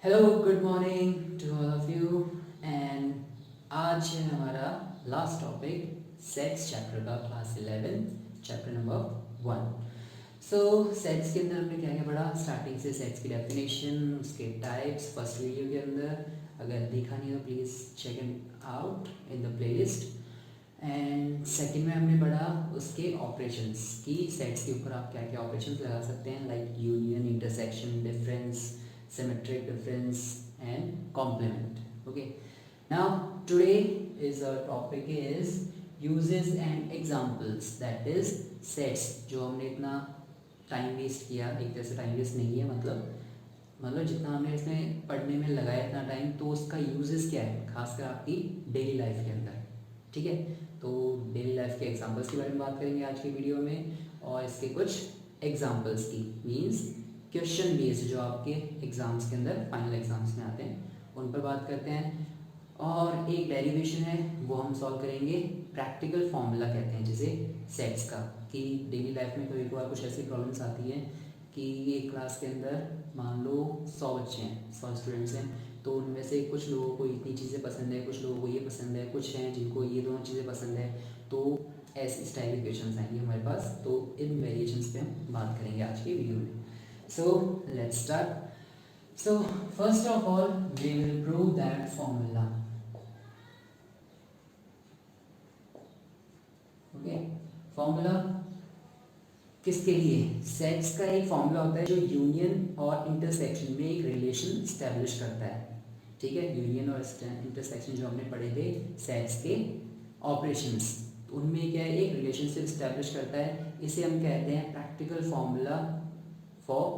Hello good morning to all of you and आज है हमारा लास्ट टॉपिक सेट्स चैप्टर का class 11 chapter number 1। So sets के अंदर हमने क्या क्या पढ़ा स्टार्टिंग से सेट्स की डेफिनेशन उसके टाइप्स फर्स्ट वीडियो के अंदर। अगर देखा नहीं तो please check it out in the playlist. And second में हमने पढ़ा उसके ऑपरेशंस की सेट्स के ऊपर आप क्या क्या ऑपरेशंस लगा सकते हैं like union intersection difference symmetric difference and complement. Okay, now today is our topic is uses and examples, that is sets। जो हमने इतना टाइम वेस्ट किया, एक तरह से टाइम वेस्ट नहीं है, मतलब जितना हमने इसमें पढ़ने में लगाया इतना टाइम, तो उसका यूजेस क्या है खासकर आपकी डेली लाइफ के अंदर। ठीक है, तो डेली लाइफ के एग्जांपल्स के बारे में बात करेंगे आज की वीडियो में, और इसके कुछ एग्जांपल्स की मींस क्वेश्चन बेस्ड जो आपके एग्जाम्स के अंदर फाइनल एग्जाम्स में आते हैं उन पर बात करते हैं। और एक डेरिवेशन है वो हम सॉल्व करेंगे, प्रैक्टिकल फॉर्मूला कहते हैं जिसे सेट्स का, कि डेली लाइफ में कभी कभार कुछ ऐसी प्रॉब्लम्स आती हैं कि एक क्लास के अंदर मान लो 100 बच्चे हैं, 100 स्टूडेंट्स हैं, तो उनमें से कुछ लोगों को इतनी चीज़ें पसंद है, कुछ लोगों को ये पसंद है, कुछ हैं जिनको ये दोनों चीज़ें पसंद है। तो ऐसे इस टाइप के क्वेश्चन आएंगे हमारे पास, तो इन वेरिएशंस पे हम बात करेंगे आज की वीडियो में। So let's start. So first of all, we will prove that formula. Okay, formula किसके लिए? सेट्स का एक फॉर्मूला होता है जो यूनियन और इंटरसेक्शन में एक रिलेशन स्टैब्लिश करता है। ठीक है, यूनियन और इंटरसेक्शन जो हमने पढ़े थे सेट्स के ऑपरेशंस, उनमें क्या है एक रिलेशनशिप स्टैब्लिश करता है। इसे हम कहते हैं practical formula for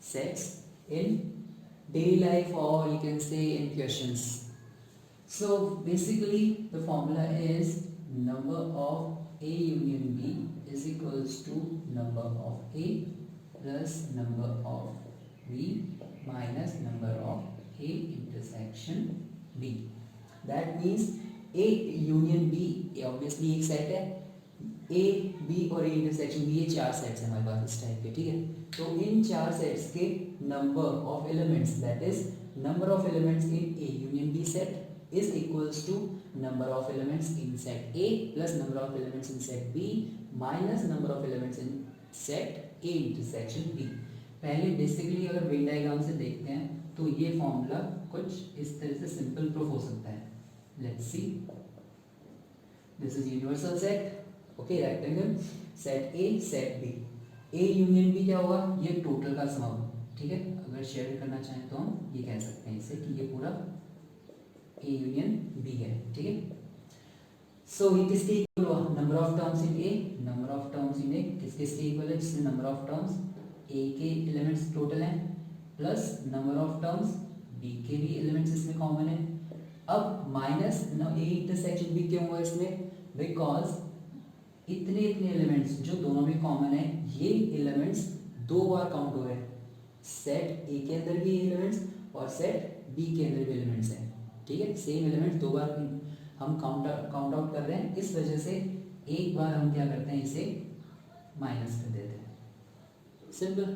sets in daily life, or you can say in questions. So basically the formula is number of A union B is equals to number of A plus number of B minus number of A intersection B. That means A union B obviously एक set है, A B और ए intersection B, ये चार sets हैं हमारे पास इस type के। ठीक है, तो इन चार सेट्स के number of elements, that is number of elements in A union B set is equals to number of elements in set A plus number of elements in set B minus number of elements in set A intersection B. पहले basically अगर Venn diagram से देखते हैं तो ये formula कुछ इस तरह से सिंपल प्रूफ हो सकता है। Let's see, this is universal set, okay rectangle, set A set B, A union B क्या होगा, ये टोटल का सम। ठीक है, अगर शेयर करना चाहें तो हम ये कह सकते हैं इसे कि ये पूरा ए यूनियन बी है। ठीक है, सो ये किसके इक्वल हुआ, number of terms in A, number of terms in A किसके इक्वल है, जिसमें नंबर ऑफ टर्म्स ए के एलिमेंट्स टोटल हैं plus number of terms B के भी एलिमेंट्स इसमें कॉमन है। अब माइनस ए इंटरसेक्शन बी क्यों हुआ इसमें, बिकॉज इतने इतने एलिमेंट्स जो दोनों में कॉमन है, ये एलिमेंट्स दो बार काउंट हो रहे हैं, सेट ए के अंदर भी एलिमेंट्स और सेट बी के अंदर भी एलिमेंट्स हैं। ठीक है, सेम एलिमेंट्स दो बार हम काउंट आउट कर रहे हैं, इस वजह से एक बार हम क्या करते हैं इसे माइनस कर देते हैं, सिंपल।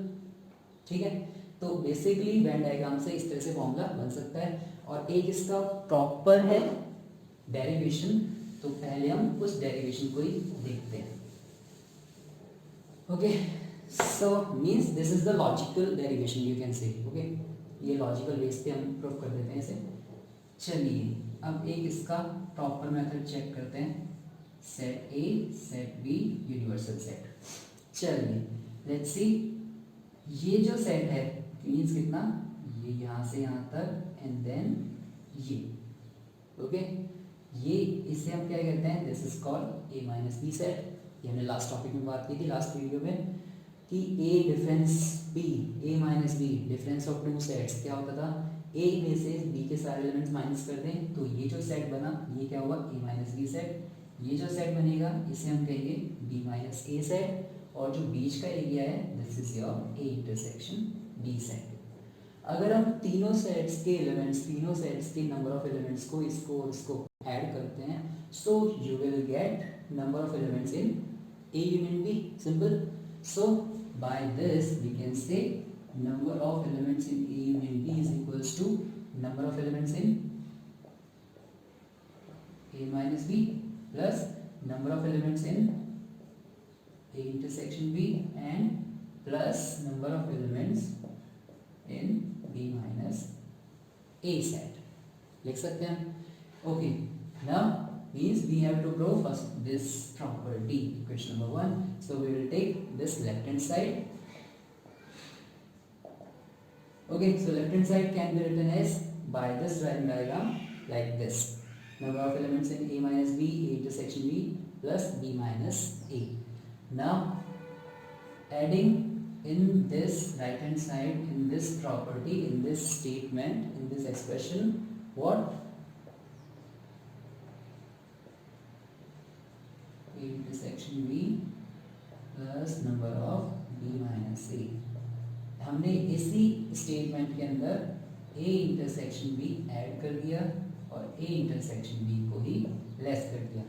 ठीक है, तो बेसिकली वेन डायग्राम से इस तरह से फॉर्मूला बन सकता है। और एक इसका प्रॉपर है डेरिवेशन, तो पहले हम उस डेरिवेशन को ही देखते हैं। Okay, so means this is the logical derivation you can say. Okay, ये लॉजिकल बेस पे हम प्रूव कर देते हैं इसे। चलिए अब एक इसका प्रॉपर मेथड चेक करते हैं, set A set B universal set. चलिए लेट्स सी, ये जो सेट है मींस कितना, ये यहाँ से यहाँ तक एंड देन ये। ओके, ये इसे हम क्या कहते हैं, this is called A minus B set. ये हमने लास्ट टॉपिक में बात की थी लास्ट वीडियो में कि A difference B, A minus B difference of two sets क्या होता था, ए में से बी के सारे एलिमेंट्स माइनस कर दें तो ये जो सेट बना ये क्या हुआ, ए माइनस बी सेट। ये जो सेट बनेगा इसे हम कहेंगे बी माइनस ए सेट, और जो बीच का एरिया है this is your A intersection B set. अगर हम तीनों सेट्स के एलिमेंट्स, तीनों सेट्स के नंबर ऑफ एलिमेंट्स को इसको और इसको ऐड करते हैं, so you will get number of elements in A union B, simple. So by this we can say number of elements in A union B is equals to number of elements in A minus B plus number of elements in A intersection B and plus number of elements in B minus A set. लिख सकते हैं हम. Okay, now means we have to prove first this property, question number 1. So we will take this left hand side. Okay, so left hand side can be written as by this diagram like this: number of elements in A minus B, A intersection B plus B minus A. Now adding in this right hand side, in this property, in this statement, in this expression, what? A intersection B plus number of B minus A. हमने इसी statement के अंदर A intersection B add कर दिया और A intersection B को ही less कर दिया.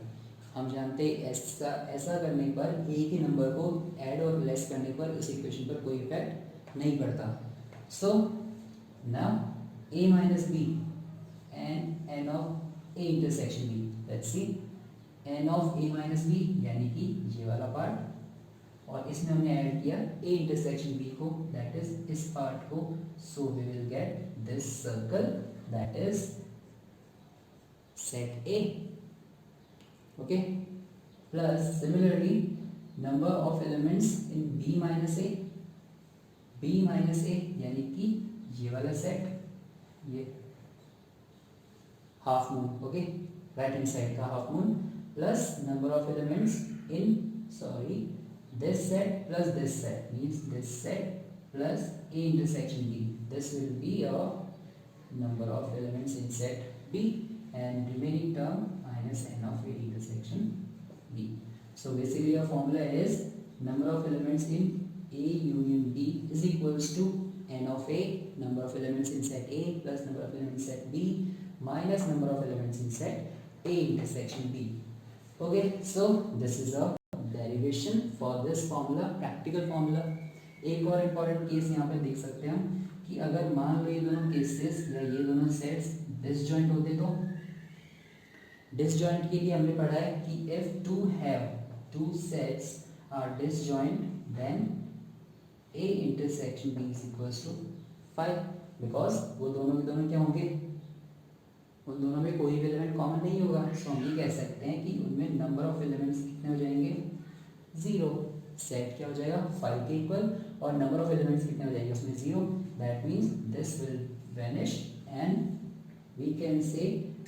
हम जानते हैं ऐसा करने पर A के नंबर को ऐड और लेस करने पर इस इक्वेशन पर कोई इफेक्ट नहीं पड़ता. So now A minus B and n of A intersection B. Let's see. n of A minus B यानी कि ये वाला पार्ट, और इसमें हमने ऐड किया A intersection B को, that is इस पार्ट को. So we will get this circle, that is set A. Okay, plus similarly number of elements in B minus A. B minus A यानी कि ये वाला सेट, ये half moon. Okay, right hand side का half moon plus number of elements in this set plus this set means this set plus A intersection B. This will be your number of elements in set B and remaining term minus n of A intersection B. So basically your formula is number of elements in A union B is equals to n of A, number of elements in set A plus number of elements in set B minus number of elements in set A intersection B. Okay, so this is a derivation for this formula, practical formula. एक और important case यहाँ पे देख सकते हैं हम कि अगर मान लो ये दोनों केसेस या ये दोनों सेट्स डिसजॉइंट होते तो डिसजॉइंट के लिए हमने पढ़ा है कि if two sets are disjoint then A intersection B is equals to 5 because वो दोनों के दोनों क्या होंगे, उन दोनों में कोई भी एलिमेंट कॉमन नहीं होगा. सो हम ये कह सकते हैं कि उनमें नंबर ऑफ एलिमेंट्स कितने हो जाएंगे, 0. सेट क्या हो जाएगा 5 के इक्वल, और नंबर ऑफ एलिमेंट्स कितने हो जाएंगे उसमें 0. That means this will vanish and we can say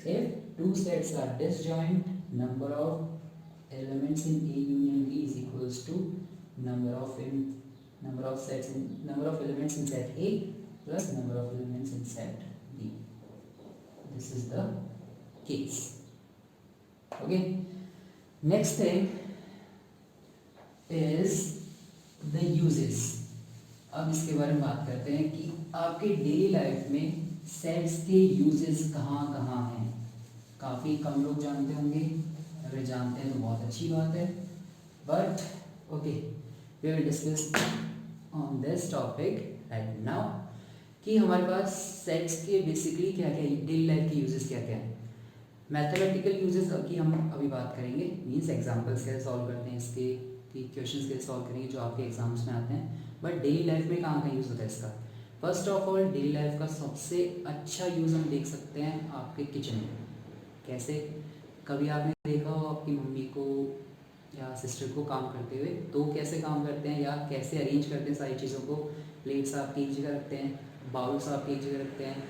if two sets are disjoint number of elements in A union B is equals to number of elements in set A plus number of elements in set B. This is the case. Okay, next thing is the uses. अब इसके बारे में बात करते हैं कि आपके daily life में सेट्स के यूजेस कहाँ कहाँ हैं. काफ़ी कम लोग जानते होंगे, अगर जानते हैं तो बहुत अच्छी बात है. But okay, we will discuss on this topic right now कि हमारे पास सेट्स के बेसिकली क्या क्या डेली लाइफ के यूजेस क्या क्या हैं. मैथमेटिकल यूजेस की हम अभी बात करेंगे, मीन्स एग्जांपल्स कैसे सॉल्व करते हैं इसके, कि क्वेश्चंस कैसे सॉल्व करेंगे जो आपके एग्जाम्स में आते हैं. बट डेली लाइफ में कहाँ यूज़ होता है इसका. First of all daily life का सबसे अच्छा यूज़ हम देख सकते हैं आपके किचन में. कैसे, कभी आपने देखा हो आपकी मम्मी को या सिस्टर को काम करते हुए, तो कैसे काम करते हैं या कैसे अरेंज करते हैं सारी चीज़ों को. प्लेट्स आपकी एक जगह रखते हैं, बाउल्स आपकी एक जगह रखते हैं,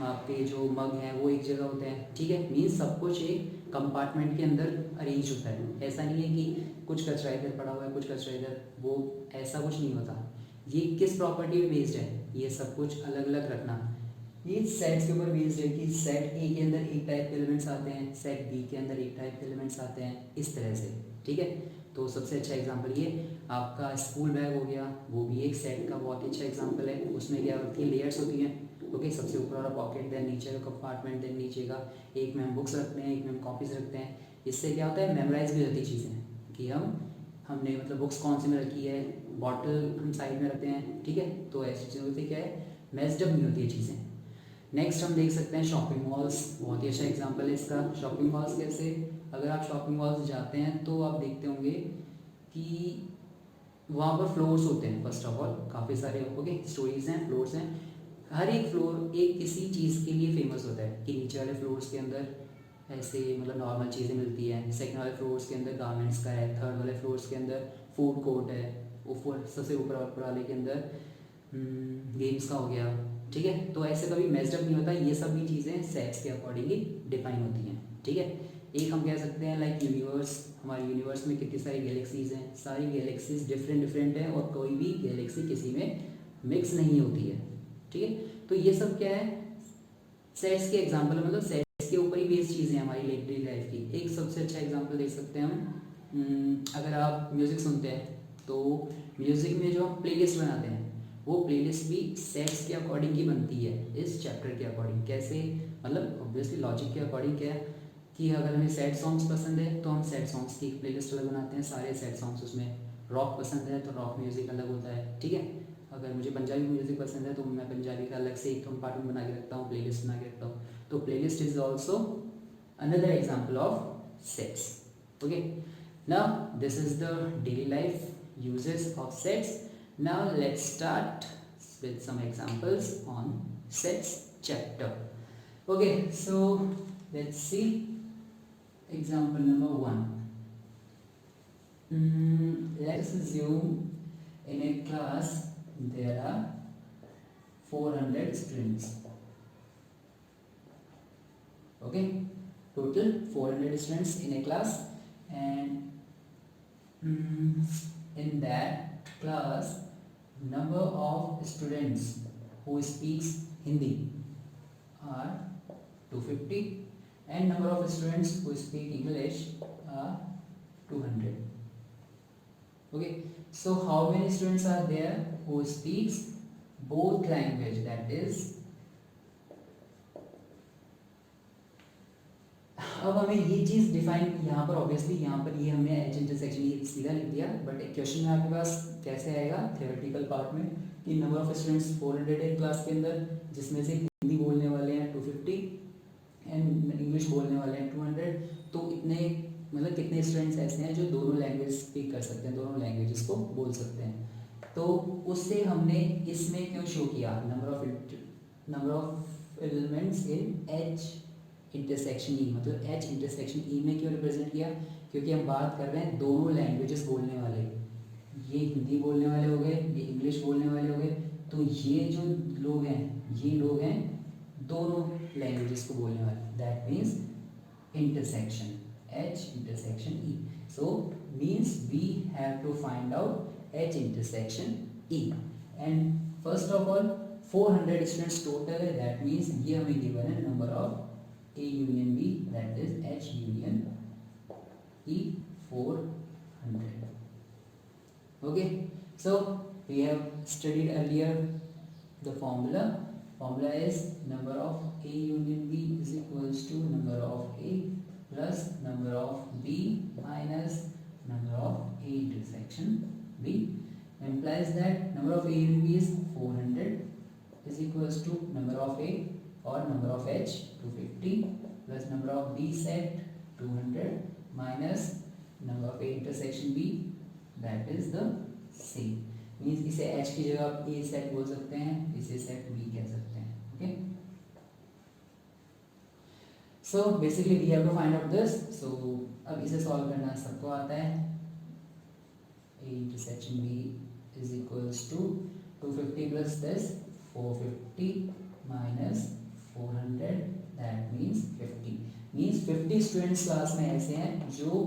आपके जो मग हैं वो एक जगह होते हैं. ठीक है, मीन्स सब कुछ एक कंपार्टमेंट के अंदर अरेंज होता है. ऐसा नहीं है कि कुछ कचरा इधर पड़ा हुआ है कुछ कचरा इधर, वो ऐसा कुछ नहीं होता. ये किस प्रॉपर्टी पे बेस्ड है, ये सब कुछ अलग अलग रखना. ये सेट्स के ऊपर बेस्ड है कि सेट ए के अंदर एक टाइप के एलिमेंट्स आते हैं, सेट बी के अंदर एक टाइप के एलिमेंट्स आते हैं, इस तरह से. ठीक है, तो सबसे अच्छा एग्जांपल ये आपका स्कूल बैग हो गया, वो भी एक सेट का बहुत अच्छा एग्जांपल है. उसमें क्या होती है, लेयर्स होती हैं. ओके, सबसे ऊपर वाला पॉकेट, देन नीचे का कंपार्टमेंट, देन नीचे का एक में हम बुक्स रखते हैं, एक में हम कॉपीज़ रखते हैं. इससे क्या होता है, मेमोराइज भी होती चीज़ें कि हमने मतलब बुक्स कौन सी में रखी है, बॉटल हम साइड में रखते हैं, ठीक है, तो ऐसी चीज़ों से क्या है, मैस्ड अप नहीं होती है चीज़ें। नेक्स्ट हम देख सकते हैं शॉपिंग मॉल्स, बहुत ही अच्छा एग्जांपल है इसका। शॉपिंग मॉल्स कैसे, अगर आप शॉपिंग मॉल्स जाते हैं तो आप देखते होंगे कि वहाँ पर फ्लोर्स होते हैं। फर्स्ट ऑफ ऑल काफ़ी सारे ओके स्टोरीज हैं, फ्लोर्स हैं। हर एक फ्लोर एक किसी चीज़ के लिए फेमस होता है कि नीचे वाले फ्लोर्स के अंदर ऐसे मतलब नॉर्मल चीज़ें मिलती हैं, सेकंड वाले फ्लोर्स के अंदर गारमेंट्स का है, थर्ड वाले फ्लोर्स के अंदर फूड कोर्ट है, ऊपर सबसे ऊपर वाले के अंदर गेम्स का हो गया, ठीक है। तो ऐसे कभी मेस्ड अप नहीं होता, ये सब भी चीज़ें सेट्स के अकॉर्डिंग ही डिफाइन होती हैं, ठीक है। एक हम कह सकते हैं लाइक यूनिवर्स, हमारे यूनिवर्स में कितनी सारी गैलेक्सीज हैं, सारी गैलेक्सीज डिफरेंट डिफरेंट हैं और कोई भी गैलेक्सी किसी में मिक्स नहीं होती है, ठीक है। तो ये सब क्या है, सेट्स के एग्जाम्पल, मतलब सेट्स के ऊपर ही बेस्ड चीज़ें हैं हमारी डेली लाइफ की। एक सबसे अच्छा एग्जाम्पल देख सकते हैं हम, अगर आप म्यूज़िक सुनते हैं तो म्यूज़िक में जो हम प्लेलिस्ट बनाते हैं वो प्लेलिस्ट भी सेट्स के अकॉर्डिंग ही बनती है, इस चैप्टर के अकॉर्डिंग। कैसे, मतलब ऑब्वियसली लॉजिक के अकॉर्डिंग क्या है कि अगर हमें सैड सॉन्ग्स पसंद है तो हम सैड सॉन्ग्स की प्लेलिस्ट अलग बनाते हैं, सारे सैड सॉन्ग्स उसमें। रॉक पसंद है तो रॉक म्यूज़िक अलग होता है, ठीक है। अगर मुझे पंजाबी म्यूज़िक पसंद है तो मैं पंजाबी का अलग से एक कंपार्टमेंट बना के रखता हूँ, प्लेलिस्ट बना के रखता हूँ। तो playlist is also another example of sets, okay. Now this is the daily life uses of sets. Now let's start with some examples on sets chapter. Okay, so let's see example number 1. Let's assume in a class there are 400 students. Okay, total 400 students in a class, and in that class number of students who speaks Hindi are 250 and number of students who speak English are 200. Okay, so how many students are there who speaks both language, that is, अब हमें ये चीज़ define यहाँ पर obviously यहाँ पर ये हमने H intersection ये सीधा लिख दिया, बट एक क्वेश्चन में आपके पास कैसे आएगा थियोरेटिकल पार्ट में कि नंबर ऑफ स्टूडेंट्स 400 है क्लास के अंदर, जिसमें से हिंदी बोलने वाले हैं 250 एंड इंग्लिश बोलने वाले हैं 200। तो इतने मतलब कितने स्टूडेंट्स ऐसे हैं जो दोनों लैंग्वेज स्पीक कर सकते हैं, दोनों लैंग्वेजेस को बोल सकते हैं। तो उससे हमने इसमें क्यों शो किया number of elements in H intersection ई, मतलब एच इंटरसेक्शन ई में क्यों रिप्रेजेंट किया, क्योंकि हम बात कर रहे हैं दोनों लैंग्वेजेस बोलने वाले, ये हिंदी बोलने वाले हो गए, ये इंग्लिश बोलने वाले हो गए। तो ये जो लोग हैं ये लोग हैं दोनों लैंग्वेजेस को बोलने वाले, that means intersection H intersection E. So means we have to find out H intersection E. And first of all 400 students total है, दैट मीन्स ये हमें गिवन है number of A union B, that is H union E 400. Okay, so we have studied earlier the formula. Formula is number of A union B is equals to number of A plus number of B minus number of A intersection B, implies that number of A union B is 400 is equals to number of A or number of H 250 plus number of B set 200 minus number of A intersection B, that is the same. Means इसे H की जगह आप A set बोल सकते हैं, इसे set B कह सकते हैं, okay. So basically we have to find out this. So अब इसे सॉल्व करना सबको आता है। A intersection B is equals to 250 plus this 450 minus 400, that means 50 means 50 students class में ऐसे हैं जो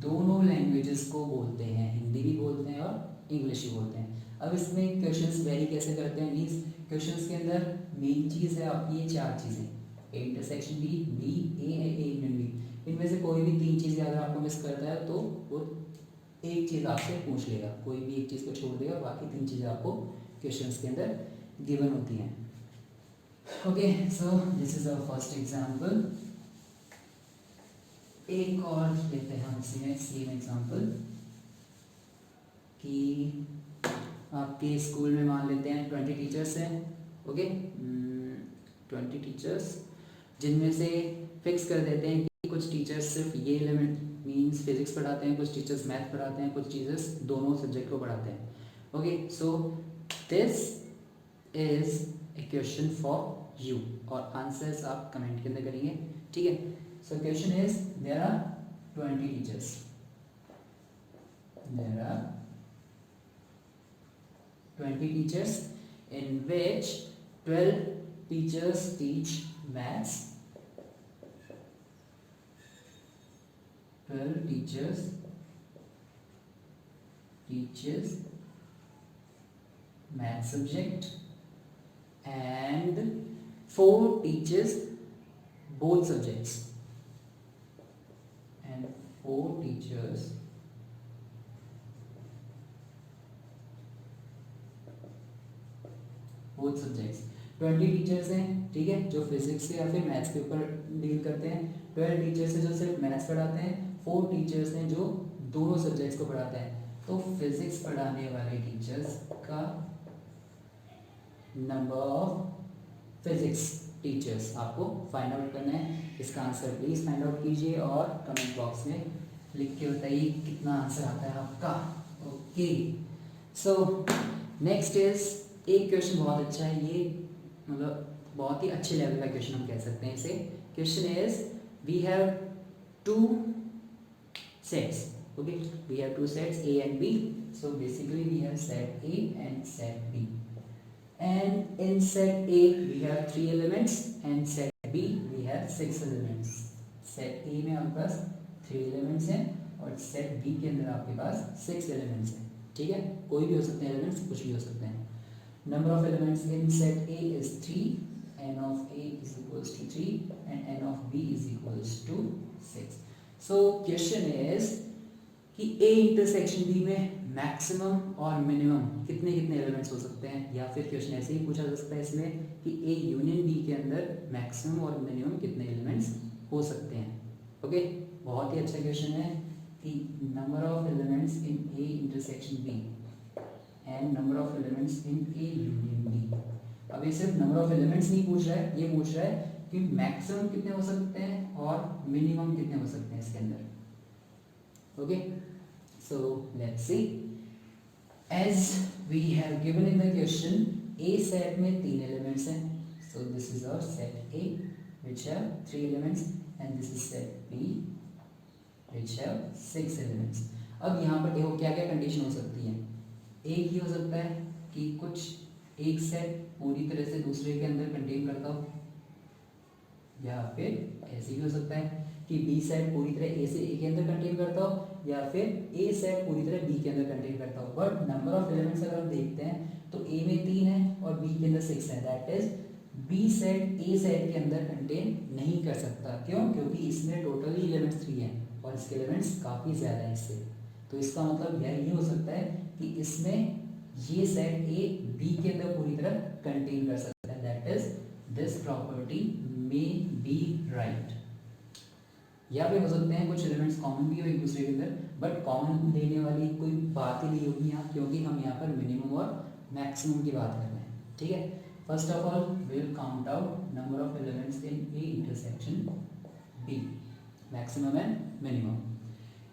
दोनों लैंग्वेजेस को बोलते हैं, हिंदी भी बोलते हैं और इंग्लिश भी बोलते हैं। अब इसमें क्वेश्चंस वेरी कैसे करते हैं, मीन्स क्वेश्चंस के अंदर मेन चीज़ है आपकी ये चार चीज़ें, A intersection B, B A union B. इनमें से कोई भी तीन चीज़ें अगर आपको मिस करता है तो वो एक चीज़ आपसे पूछ लेगा, कोई भी एक चीज़ को छोड़ देगा, बाकी तीन चीज़ें आपको क्वेश्चंस के अंदर गिवन होती हैं। Okay, so this is our first example. एक और लेते हैं हम इसमें सेम एग्जाम्पल कि आपके स्कूल में मान लेते हैं 20 टीचर्स हैं, ओके 20 टीचर्स, जिनमें से फिक्स कर देते हैं कि कुछ टीचर्स सिर्फ ये एलिमेंट मींस फिजिक्स पढ़ाते हैं, कुछ टीचर्स मैथ पढ़ाते हैं, कुछ टीचर्स दोनों सब्जेक्ट को पढ़ाते हैं, okay. So this is a question for you, और आंसर्स आप कमेंट के अंदर करेंगे, ठीक है। So question is there are 20 teachers, there are 20 teachers in which 12 teachers teach maths, 12 teachers teaches math subject and 4 teaches both subjects, and 4 teachers both subjects. 20 teachers हैं, ठीक है, जो फिजिक्स या फिर मैथ्स के ऊपर डील करते हैं, 12 टीचर्स हैं जो सिर्फ मैथ्स पढ़ाते हैं, 4 टीचर्स हैं जो दोनों सब्जेक्ट्स को पढ़ाते हैं। तो फिजिक्स पढ़ाने वाले टीचर्स का नंबर ऑफ फिजिक्स टीचर्स आपको फाइंड आउट करना है। इसका आंसर प्लीज फाइंड आउट कीजिए और कमेंट बॉक्स में लिख के बताइए कितना आंसर आता है आपका, ओके। सो नेक्स्ट इज एक क्वेश्चन बहुत अच्छा है, ये मतलब बहुत ही अच्छे लेवल का क्वेश्चन हम कह सकते हैं इसे। Question is we have 2 sets, okay, we have 2 sets A and B, so basically we have set A and set B, and in set A we have 3 elements and set B we have 6 elements। set A में आपके पास 3 elements हैं और set B के अंदर आपके पास 6 elements हैं, ठीक है, कोई भी हो सकते हैं elements, कुछ भी हो सकते हैं। Number of elements in set A is 3, n of A is equals to 3 and n of B is equals to 6। So question is कि A intersection B में मैक्सिमम और मिनिमम कितने कितने एलिमेंट्स हो सकते हैं, या फिर क्वेश्चन ऐसे ही पूछा जा सकता है इसमें कि A यूनियन B के अंदर मैक्सिमम और मिनिमम कितने एलिमेंट्स हो सकते हैं, ओके। बहुत ही अच्छा क्वेश्चन है कि number of elements in A intersection B and number of elements in A union B। अब ये सिर्फ नंबर ऑफ एलिमेंट्स नहीं पूछ रहा है, ये पूछ रहा है कि मैक्सिमम कितने हो सकते हैं और मिनिमम कितने हो सकते हैं इसके अंदर, okay. So let's see, as we have given in the question A set में 3 एलिमेंट्स हैं, so this is our set A which have 3 elements and this is set B which have 6 elements। अब यहाँ पर देखो क्या क्या condition हो सकती है। एक ही हो सकता है कि कुछ एक सेट पूरी तरह से दूसरे के अंदर कंटेन करता हो, या फिर ऐसे भी हो सकता है कि बी सेट पूरी तरह ए से ए के अंदर कंटेन करता हो, या फिर ए सेट पूरी तरह बी के अंदर कंटेन करता हो। बट नंबर ऑफ एलिमेंट्स अगर हम देखते हैं तो ए में 3 है और बी के अंदर 6 है, that is B set A set के अंदर कंटेन नहीं कर सकता। क्यों? क्योंकि इसमें टोटली एलिमेंट्स 3 हैं और इसके एलिमेंट्स काफ़ी ज़्यादा है इससे। तो इसका मतलब यह हो सकता है कि इसमें ये सेट ए बी के अंदर पूरी तरह कंटेन कर सकता है, that is this property may be right. या फिर हो सकते हैं कुछ एलिमेंट्स कॉमन भी हो एक दूसरे के अंदर, बट कॉमन लेने वाली कोई बात ही नहीं होगी यहाँ, क्योंकि हम यहाँ पर मिनिमम और मैक्सिमम की बात कर रहे हैं, ठीक है। First of all we will count out number of elements in A intersection B, maximum and minimum.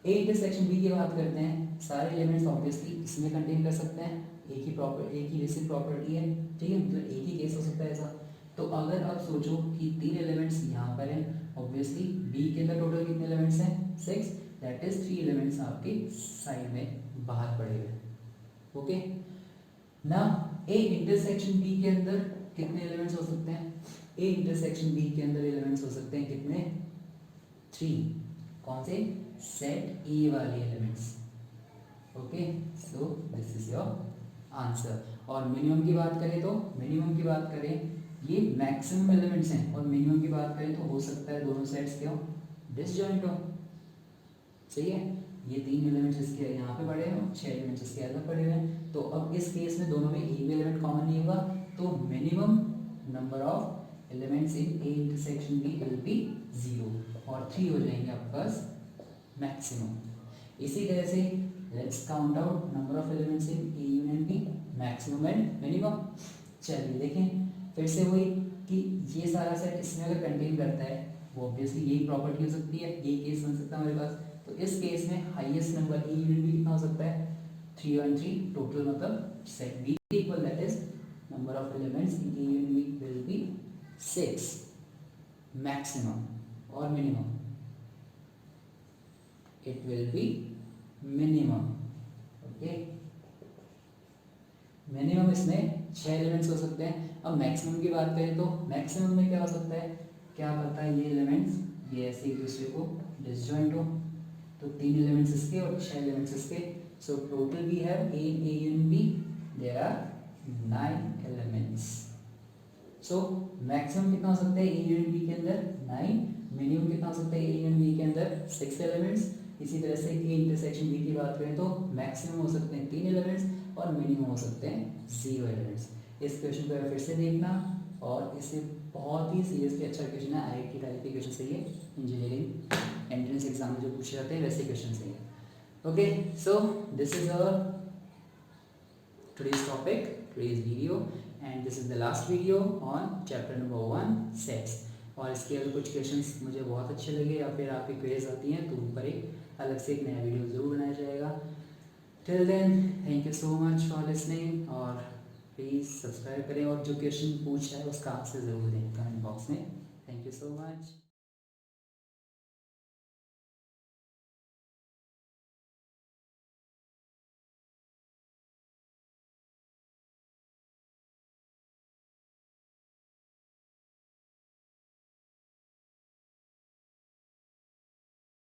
A intersection B की बात करते हैं, सारे एलिमेंट्स ऑब्वियसली इसमें कंटेन कर सकते हैं, एक ही बेसिक प्रॉपर्टी है, ठीक है, मतलब एक ही केस हो सकता है ऐसा। तो अगर आप सोचो कि 3 एलिमेंट्स यहाँ पर हैं, ऑब्वियसली बी के अंदर टोटल कितने एलिमेंट्स हैं 6, दैट इज 3 एलिमेंट्स आपके साइड में बाहर पड़े हुए, ओके ना। ए इंटरसेक्शन बी के अंदर कितने एलिमेंट्स हो सकते हैं? ए इंटरसेक्शन बी के अंदर एलिमेंट्स हो सकते हैं कितने? 3। कौन से? सेट ए वाले elements, okay. So this is your answer. और मिनिमम की बात करें तो मिनिमम की बात करें, ये मैक्सिमम एलिमेंट्स हैं, और मिनिमम की बात करें तो हो सकता है दोनों सेट्स क्या हो, डिसजॉइंट हो, सही है। ये 3 एलिमेंट्स इसके यहाँ पे पड़े हैं, 6 एलिमेंट्स इसके अलग पड़े हुए हैं। तो अब इस केस में दोनों में एक भी एलिमेंट कॉमन नहीं होगा, तो minimum number of elements in A intersection B will be 0 और 3 हो जाएंगे आपके पास मैक्सिमम। इसी तरह से let's count out number of elements in A union B. Maximum and minimum. चलिए देखें फिर से वही कि ये सारा सेट इसमें अगर कंटेन करता है वो ऑब्वियसली यही प्रॉपर्टी हो सकती है, यही केस बन सकता है हमारे पास। तो इस केस में हाईएस्ट नंबर ए यूनिट भी कितना हो सकता है 3 1 3 टोटल, मतलब set B equal that is number of elements in A unit will be 6 maximum और minimum it will be minimum। Okay minimum इसमें 6 एलिमेंट्स हो सकते हैं। अब मैक्सिमम की बात करें तो मैक्सिमम में क्या हो सकता है, क्या पता है ये एलिमेंट्स ये ऐसे एक दूसरे को डिसजॉइंट हो, तो 3 एलिमेंट्स इसके और 6 एलिमेंट्स इसके। So total we have A unit B there are 9 elements. So maximum कितना हो सकता है ए यूनिट बी के अंदर 9, मिनिमम कितना हो सकता है ए यूनिट बी के अंदर 6 एलिमेंट्स। इसी तरह से ए इंटरसेक्शन बी की बात करें तो मैक्सिमम हो सकते हैं 3 एलिमेंट्स और मिनिमम हो सकते हैं 0 एलिमेंट्स। इस क्वेश्चन को फिर से देखना, और इससे बहुत ही सीरियसली अच्छा क्वेश्चन है, आईआईटी टाइप के क्वेश्चन से ये इंजीनियरिंग एंट्रेंस एग्जाम में जो पूछे जाते हैं वैसे क्वेश्चन से है। Okay so this is our today's topic, today's video, and this is the last video on chapter number 1 sets। और इसके अगर कुछ क्वेश्चंस मुझे बहुत अच्छे लगे या फिर आपकी क्वेरीज आती हैं तो उन पर एक अलग से एक नया वीडियो ज़रूर बनाया जाएगा। Till then thank you so much for listening, और प्लीज़ सब्सक्राइब करें और जो क्वेश्चन पूछा है उसका आंसर ज़रूर दें कमेंट बॉक्स में। Thank you so much.